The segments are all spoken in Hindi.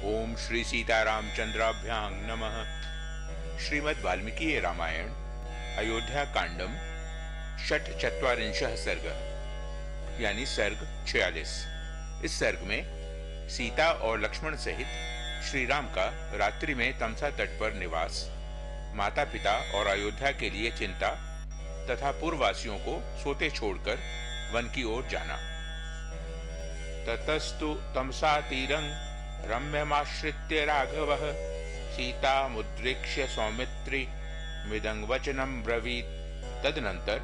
ओम श्री सीतारामचंद्राभ्यां नमः। श्रीमद् वाल्मीकि रामायण अयोध्या कांडम षट् चत्वारिंशः सर्ग यानी सर्ग 46। इस सर्ग में सीता और लक्ष्मण सहित श्री राम का रात्रि में तमसा तट पर निवास, माता पिता और अयोध्या के लिए चिंता तथा पूर्ववासियों को सोते छोड़कर वन की ओर जाना। ततस्तु तमसा तीरं रम्यमाश्रित्य राघवः सीता मुद्रिक्ष्य सौमित्री मिदं वचनं ब्रवीत। तदनंतर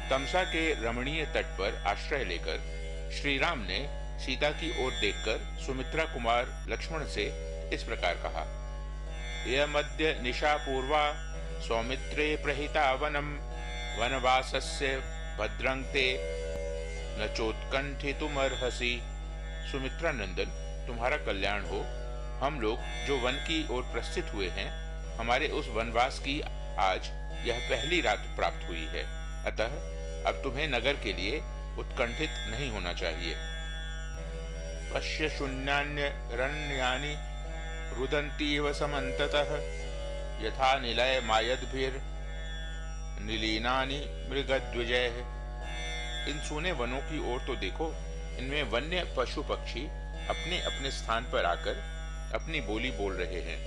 तमसा के रमणीय तट पर आश्रय लेकर श्री राम ने सीता की ओर देखकर सुमित्रा कुमार लक्ष्मण से इस प्रकार कहा। यमद्य निशा पूर्वा सौमित्रे प्रहिता वनम वनवासस्य भद्रं ते न चोत्कंठितुमर्हसि। सुमित्रा नंदन, तुम्हारा कल्याण हो। हम लोग जो वन की ओर प्रस्थित हुए हैं, हमारे उस वनवास की आज यह पहली रात प्राप्त हुई है, अतः अब तुम्हें नगर के लिए उत्कंठित नहीं होना चाहिए। पश्य शून्यान्यरण्यानि रुदन्तीव समन्ततः यथा निलय मायद्भिर् निलीनानि मृगद्विजैः। इन सूने वनों की ओर तो देखो, इनमें वन्य पशु पक्षी अपने अपने स्थान पर आकर अपनी बोली बोल रहे हैं।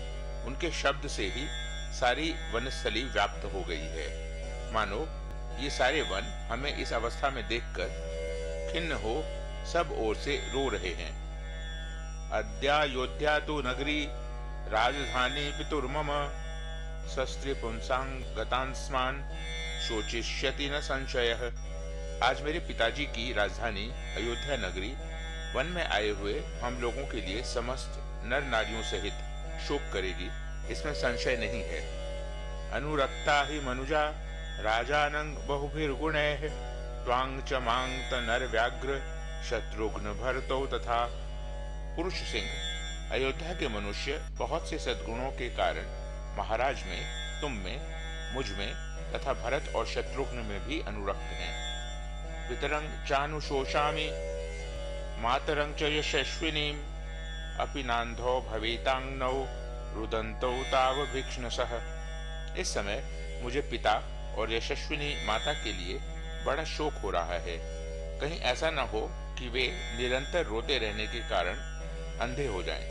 उनके शब्द से ही सारी वनस्थली व्याप्त हो गई है। मानो ये सारे वन हमें इस अवस्था में देखकर खिन्न हो सब ओर से रो रहे हैं। अद्यायोध्या तु नगरी राजधानी पितुर्मम शस्त्रि पुंसां गतांस्मान शोचिष्यति न संशयः। आज मेरे पिताजी की राजधानी अयोध्या नगरी वन में आए हुए हम लोगों के लिए समस्त नर नारियों सहित शोक करेगी, इसमें संशय नहीं है। अनुरक्ता ही मनुजा राजानंग बहुभिर्गुणैः त्वांग च मांग त नर व्याघ्र शत्रुघ्न भरतो तथा। पुरुष सिंह, अयोध्या के मनुष्य बहुत से सद्गुणों के कारण महाराज में, तुम में, मुझ में तथा भरत और शत्रुघ्न में भी अनुरक्त हैं। पितरं चानुशोषामि मातरं च यशस्विनीं अपि नान्धो भवेतांगनौ रुदन्तौ ताव भीक्ष्णसः। इस समय मुझे पिता और यशस्विनी माता के लिए बड़ा शोक हो रहा है। कहीं ऐसा न हो कि वे निरंतर रोते रहने के कारण अंधे हो जाएं।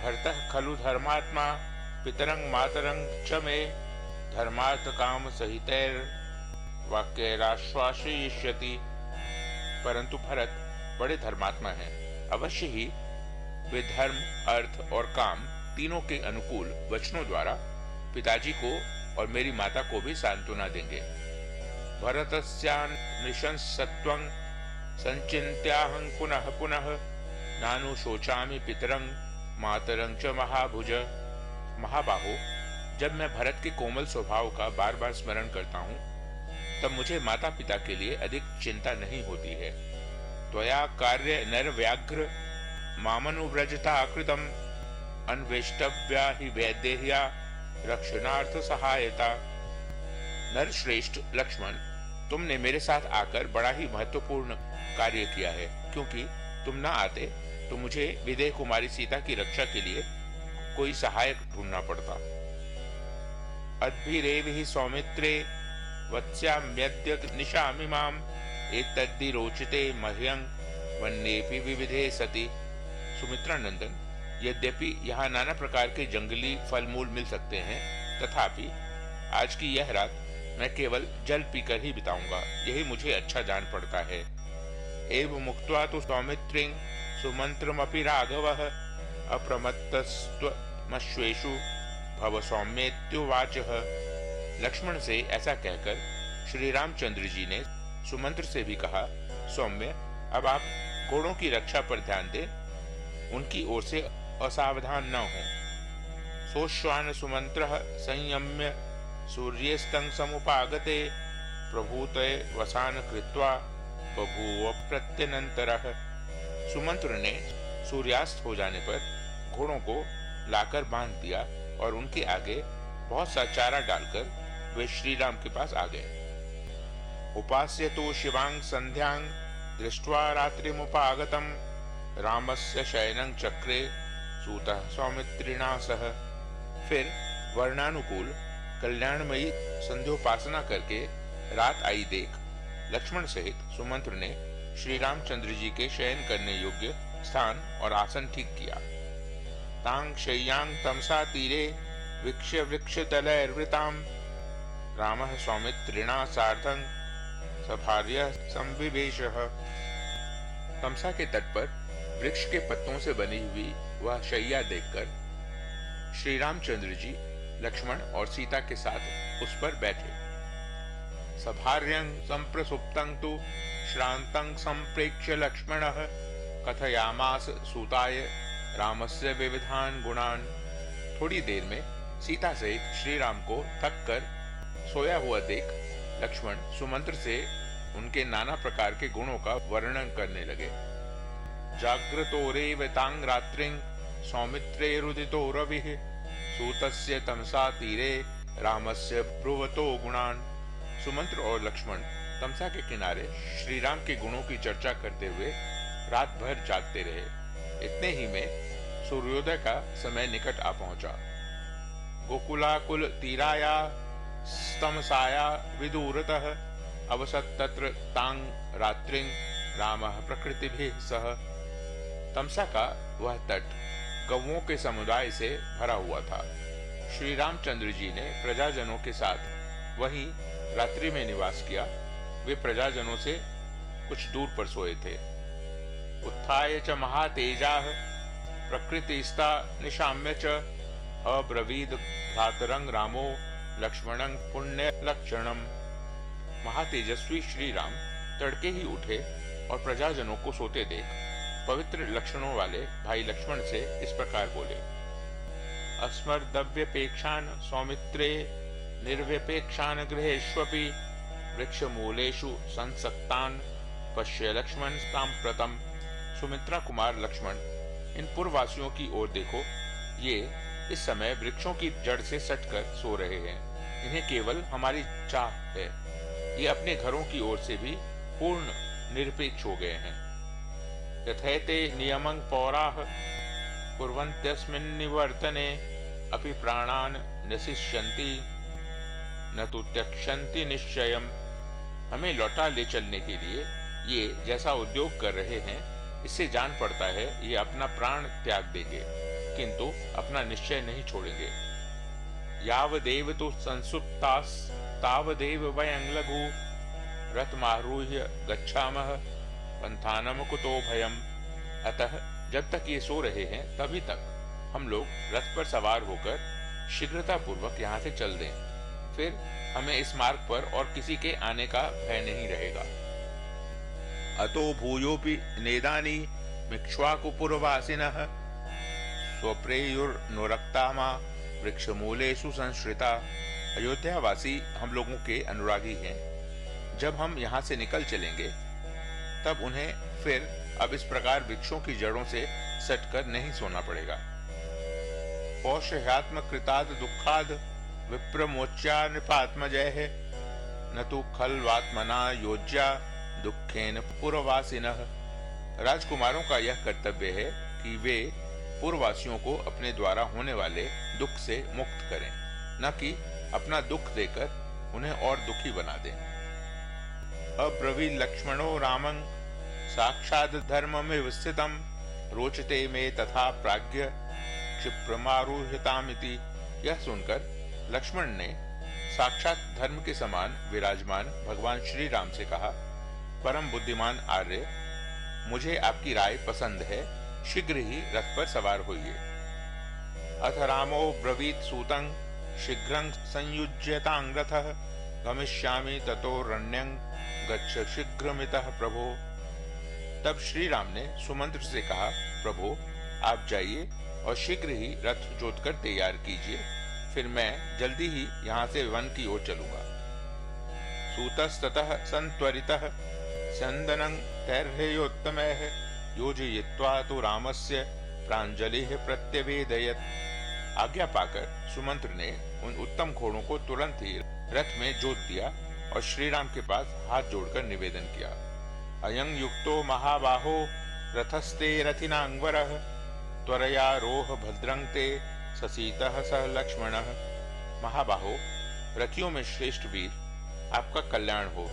भरतः खलु धर्मात्मा पितरं मातरं च मे धर्मार्थ काम सहितैर वाक्यैराश्वासयिष्यति। परंतु भरत बड़े धर्मात्मा हैं, अवश्य ही वे धर्म, अर्थ और काम तीनों के अनुकूल वचनों द्वारा पिताजी को और मेरी माता को भी सांत्वना देंगे। भरतस्यान्निशंसत्वं संचिन्त्याहं पुनः पुनः नानुशोचामि पितरं मातरं च महाभुज। महाबाहो, जब मैं भरत के कोमल स्वभाव का बार बार स्मरण करता हूँ, तब मुझे माता पिता के लिए अधिक चिंता नहीं होती है। त्वया कार्य नर व्याघ्र मामनुव्रजता कृतम अन्वेष्टव्या हि वैदेह्या रक्षणार्थ सहायता। नर श्रेष्ठ लक्ष्मण, तुमने मेरे साथ आकर बड़ा ही महत्वपूर्ण कार्य किया है, क्योंकि तुम न आते तो मुझे विदेह कुमारी सीता की रक्षा के लिए कोई सहायक ढूंढना पड़ता। अद्भिरेव हि सौमित्रे वत्स्याम्यद्य निशामिमाम् एतद्धि रोचते मह्यं वन्येपि विविधे सति। सुमित्रा नंदन, यद्यपि यहाँ नाना प्रकार के जंगली फल मूल मिल सकते हैं, तथापि आज की यह रात मैं केवल जल पीकर ही बिताऊंगा, यही मुझे अच्छा जान पड़ता है। एव मुक्त्वा तु सौमित्रिं सुमंत्रमपि राघवः अप्रमत्तस्त्वमश्वेषु भव सौम्येत्युवाचः। लक्ष्मण से ऐसा कहकर श्री रामचंद्र जी ने सुमंत्र से भी कहा, सौम्य, अब आप घोड़ों की रक्षा पर ध्यान दें, उनकी ओर से असावधान न हो। सोश्वान सुमंत्रः संयम्य सूर्यस्तं समुपागते प्रभूते वसान कृत्वा बभूव प्रत्यनंतरः। सुमंत्र ने सूर्यास्त हो जाने पर घोड़ों को लाकर बांध दिया और उनके आगे बहुत सा चारा डालकर वे श्री राम के पास आ गए। उपास्य तो शिवांग संध्यांग दृष्ट्वा रात्रिमुपागतम् रामस्य शयनं चक्रे सूतः सौमित्रिणा सह। फिर वर्णानुकूल कल्याणमयी संध्योपासना करके रात आई देख लक्ष्मण सहित सुमंत्र ने श्री रामचंद्र जी के शयन करने योग्य स्थान और आसन ठीक किया। तांग शय्यांग तमसा तीरे वीक्ष्य वृक्षतलैर्वृताम् रामः सौमित्रिणा सार्धं सभार्यः संविवेशः। तमसा के तट पर वृक्ष के पत्तों से बनी हुई वह शैया देखकर श्री रामचंद्र जी लक्ष्मण और सीता के साथ उस पर बैठे। सभार्यं संप्रसुप्तं तु श्रान्तं संप्रेक्ष्य लक्ष्मणः कथयामास सूताय रामस्य विविधान गुणान। थोड़ी देर में सीता सहित श्री राम को थक कर सोया हुआ देख लक्ष्मण सुमंत्र से उनके नाना प्रकार के गुणों का वर्णन करने लगे। जाग्रतोरेव तांग रात्रिं सौमित्रेरुदितो रविः सूतस्य तमसा तीरे रामस्य ब्रुवतो गुणान। सुमंत्र और लक्ष्मण तमसा के किनारे श्री राम के गुणों की चर्चा करते हुए रात भर जागते रहे। इतने ही में सूर्योदय का समय निकट आ पहुंचा। गोकुलाकुल तीराया स्तमसाया विदूरतः अवसत तत्र तांग रात्रिं रामः प्रकृतिभिः सह। तमसा का वह तट गौओं के समुदाय से भरा हुआ था। श्री रामचंद्र जी ने प्रजाजनों के साथ वहीं रात्रि में निवास किया। वे प्रजाजनों से कुछ दूर पर सोए थे। उत्थाय च महातेजाः प्रकृतिस्ता निशाम्य च अब्रवीद भ्रातरं रामो लक्ष्मणं पुण्य लक्षणम। महातेजस्वी श्री राम तड़के ही उठे और प्रजाजनों को सोते देख पवित्र लक्षणों वाले भाई लक्ष्मण से इस प्रकार बोले। अस्मर्दव्यपेक्षान सौमित्रे निर्व्यपेक्षान गृहेष्वपि वृक्षमूलेषु संसक्तान पश्य लक्ष्मण सांप्रतम। सुमित्रा कुमार लक्ष्मण, इन पूर्ववासियों की ओर देखो। ये इस समय वृक्षों की जड़ से सटकर सो रहे हैं। इन्हें केवल हमारी चाह है। ये अपने घरों की ओर से भी पूर्ण निरपेक्ष हो गए हैं। यथैते नियमं पौराः कुर्वन्त्यस्मिन् निवर्तने अपि प्राणान् नशिष्यन्ति न तु त्यक्षन्ति निश्चयम्। हमें लौटा ले चलने के लिए ये जैसा उद्योग कर रहे हैं, इससे जान पड़ता है ये अपना प्राण त्याग देंगे, किंतु अपना निश्चय नहीं छोड़ेंगे। यावदेव तु संसुप्तास् तावदेव वयं लघु रथमारूह्य गच्छामः पंथानम कुतो भयम। अतः जब तक ये सो रहे हैं तभी तक हम लोग रथ पर सवार होकर शीघ्रता पूर्वक यहाँ से चल दें। फिर हमें इस मार्ग पर और किसी के आने का भय नहीं रहेगा। अतो भूयोपि नेदानी मिक्ष्वाकुपुरवासिनः स्वप्रेयुर्नुरक्तामा वृक्षमूलेषु संश्रिता। अयोध्यावासी हम लोगों के अनुरागी हैं। जब हम यहाँ से निकल चलेंगे तब उन्हें फिर अब इस प्रकार वृक्षों की जड़ों से सटकर नहीं सोना पड़ेगा। पौष्यात्म कृताद दुखाद विप्रमोच्या नृपात्मजय न तो खल्वात्मना योज्या दुखेन पुरवासिनः। राजकुमारों का यह कर्तव्य है कि वे पूर्ववासियों को अपने द्वारा होने वाले दुख से मुक्त करें, न कि अपना दुख देकर उन्हें और दुखी बना दें। अब्रवीद लक्ष्मणो रामं साक्षात् धर्ममिव स्थितं रोचते में तथा प्राज्ञ क्षिप्रमारुह्यतामिति। यह सुनकर लक्ष्मण ने साक्षात धर्म के समान विराजमान भगवान श्री राम से कहा, परम बुद्धिमान आर्य, मुझे आपकी राय पसंद है, शीघ्र ही रथ पर सवार होइए। अथ रामो ब्रवीत सूतं शीघ्रं संयुज्यतां रथः गमिष्यामि ततो रण्यं गच्छ शीघ्रमितः प्रभो। तब श्री राम ने सुमंत्र से कहा, प्रभो आप जाइए और शीघ्र ही रथ जोतकर तैयार कीजिए, फिर मैं जल्दी ही यहाँ से वन की ओर चलूंगा। सूतस्ततः संत्वरितः चंदनं तैर्हेयोत्तमैः योजयित्वा तु रामस्य प्राञ्जलिः प्रत्यवेदयत्। आज्ञा पाकर सुमंत्र ने उन उत्तम घोड़ों को तुरंत ही रथ में जोत दिया और श्री राम के पास हाथ जोड़कर निवेदन किया, अयं युक्तो महाबाहो रथस्ते रथिनांगवरः त्वरयारोह भद्रं ते ससीतः सह लक्ष्मणः। महाबाहो, रथियों में श्रेष्ठ वीर, आपका कल्याण हो।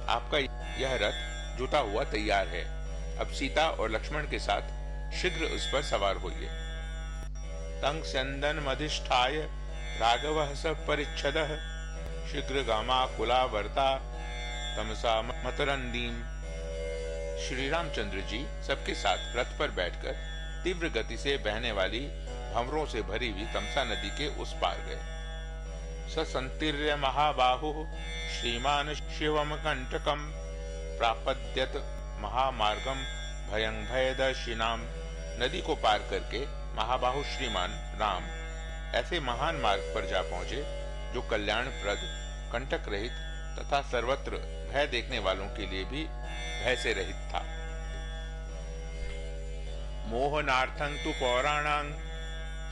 आपका यह रथ जुटा हुआ तैयार है। अब सीता और लक्ष्मण के साथ शीघ्र उस पर सवार होइए। तंग स्यंदन मधिष्ठाय राघवः स परिच्छदः। शीघ्र गामा कुलावर्ता तमसा मतरंदीम। श्री रामचंद्र जी सबके साथ रथ पर बैठकर तीव्र गति से बहने वाली भंवरों से भरी हुई तमसा नदी के उस पार गए। ससंतीर्य महाबाहु श्रीमान शिवम कंटकम प्रापद्यत महामार्गम भयं भयदर्शिनाम। नदी को पार करके महाबाहु श्रीमान राम ऐसे महान मार्ग पर जा पहुंचे जो कल्याणप्रद, कंटक रहित तथा सर्वत्र भय देखने वालों के लिए भी भय से रहित था। मोहनार्थं तु पौराणां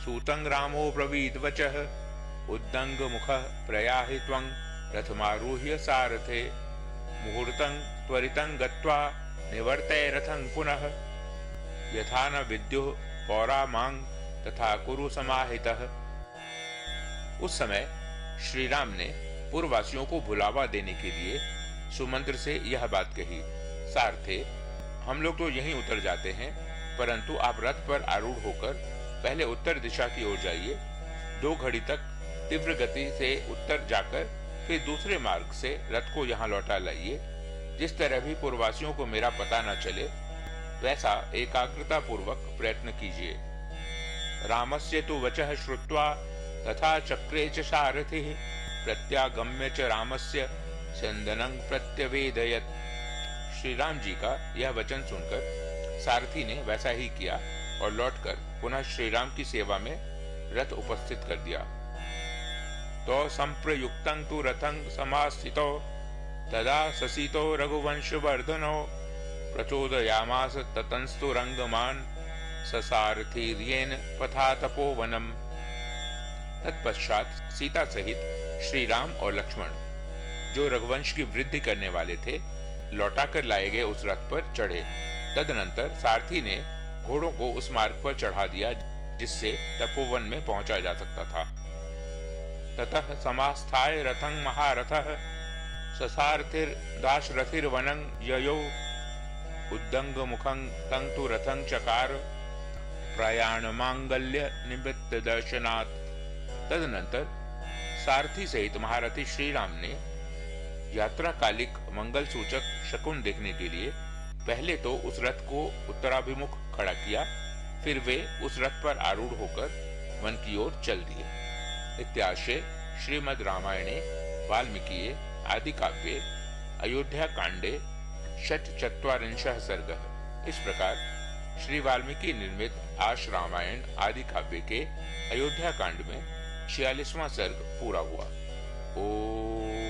सूतं रामो ब्रवीद वचः। उद्दंग मुख प्रयाहि त्वं रथमारूह्य सारथे। मुहूर्तं त्वरितं गत्वा निवर्तय रथं पुनः। यथा न विद्युः पौरा मांग तथा कुरु समाहितः। उस समय श्री राम ने पूर्ववासियों को बुलावा देने के लिए सुमंत्र से यह बात कही। सारथे, हम लोग तो यहीं उतर जाते हैं, परंतु आप रथ पर आरूढ़ होकर पहले उत्तर दिशा की ओर जाइए। 2 घड़ी तक तीव्र गति से उत्तर जाकर फिर दूसरे मार्ग से रथ को यहाँ लौटा लाइए। जिस तरह भी पूर्ववासियों को मेरा पता न चले, वैसा एकाग्रता पूर्वक प्रयत्न कीजिए। रामस्य तु वचः श्रुत्वा तथा चक्रे च सारथिः। प्रत्यागम्य च रामस्य स्यंदनं प्रत्यवेदयत्। श्री राम जी का यह वचन सुनकर सारथी ने वैसा ही किया और लौटकर पुनः श्री राम की सेवा में रथ उपस्थित कर दिया। तो संप्रयुक्तं तु रथं समास्थितो तदा ससीतो रघुवंशवर्धनो। प्रचोदयामास ततंस्तु रंगमान ससारथीर्येन पथा तपोवनम। तत्पश्चात सीता सहित श्री राम और लक्ष्मण, जो रघुवंश की वृद्धि करने वाले थे, लौटाकर लाए गए उस रथ पर चढ़े। तदनंतर सारथी ने घोड़ों को उस मार्ग पर चढ़ा दिया जिससे तपोवन में पहुंचा जा सकता था। ततः समास्थाय रथं महारथः ससारथिर दाशरथिर्वनं ययो। उद्दंग मुखं तं तु रथं चकार प्रयाण मांगल्य निमित्त दर्शनात्। तदनंतर सारथी सहित महारथी श्री राम ने यात्रा कालिक मंगल सूचक शकुन देखने के लिए पहले तो उस रथ को उत्तराभिमुख खड़ा किया, फिर वे उस रथ पर आरूढ़ होकर वन की ओर चल दिए। इत्याशे श्रीमद् रामायणे वाल्मीकिये आदि काव्ये अयोध्या कांडे षट्चत्वारिंशः सर्गः। इस प्रकार श्री वाल्मीकि निर्मित आश रामायण आदि काव्य के अयोध्या कांड में 46वां सर्ग पूरा हुआ। ओम